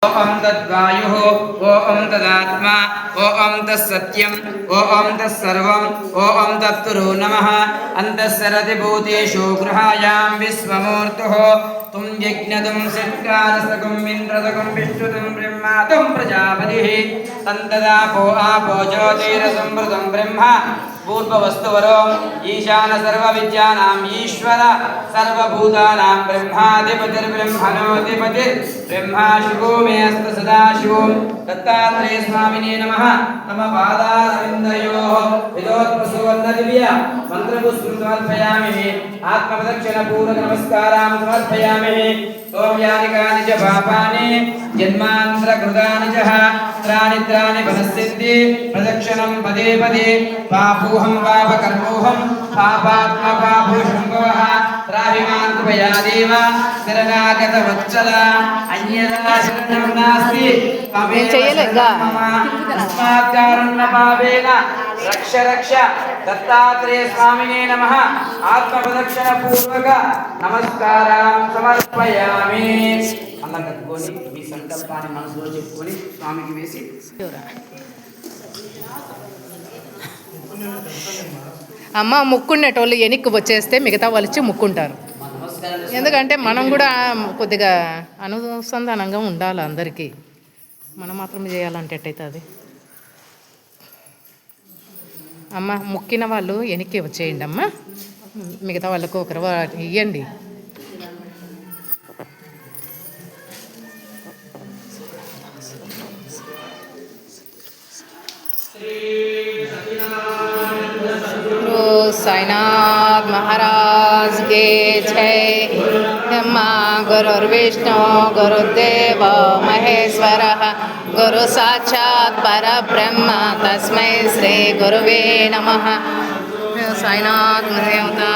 ओम तद्वायुः ओम तदात्मा ओम तत्सत्यम ओम तत्सर्वम ओम तत्तुरो नमः अंतस्सरति भूतेषु गृहायां विश्वमूर्तुः तुम यज्ञदुम सत्कारसकुम इन्द्रदकुम विष्णुदुम ब्रह्मादुम प्रजापतिः तन्तदापो आपो ज्योतिरसंवृतं ब्रह्मा पूर्ववस्तुवरो ईशान सर्वविद्यानाम् ईश्वर सर्वभूतानां ब्रह्माधिपतिर्ब्रह्मणोऽधिपतिर्ब्रह्मा शिवो मे अस्तु सदाशिवो दत्तात्रेय स्वामिने नमः मम पादारविन्दयोः विदोत्प्रसुवर्णदिव्य मन्त्रपुष्पं समर्पयामि आत्मप्रदक्षिणपूर्वकनमस्कारां समर्पयामि ओम यानि कानि च पापानि जन्मान्तरकृतानि च त्राणि त्राणि वनस्यन्ति प्रदक्षिणं पदे पदे पापोऽहं पापकर्मोऽहं पापात्मा पापोऽशम्भवः त्राहिमां कृपया देव शरणागतवत्सल अन्यथा शरणं नास्ति तस्मात् कारुण्यभावेन रक्ष रक्ष दत्तात्रेय स्वामिने नमः आत्मप्रदक्षिण पूर्वक नमस्कारां समर्पयामि అలా కట్టుకొని మీ సంకల్పాన్ని మనసులో చెప్పుకొని స్వామికి వేసి అమ్మ ముక్కునేటోళ్ళు వెనక్కి వచ్చేస్తే మిగతా వాళ్ళు వచ్చి ముక్కుంటారు. ఎందుకంటే మనం కూడా కొద్దిగా అనుసంధానంగా ఉండాలి అందరికీ. మనం మాత్రమే చేయాలంటే ఎట్టయితుంది. అమ్మ ముక్కిన వాళ్ళు వెనక్కి వచ్చేయండి అమ్మ, మిగతా వాళ్ళకు ఒకరు ఇవ్వండి. साईनाथ महाराज के जय। ब्रह्मा गुरुर्विष्णु गुरुदेव महेश्वर गुरु साक्षात् परब्रह्म तस्मै श्री गुरुवे नमः। साईनाथ देवता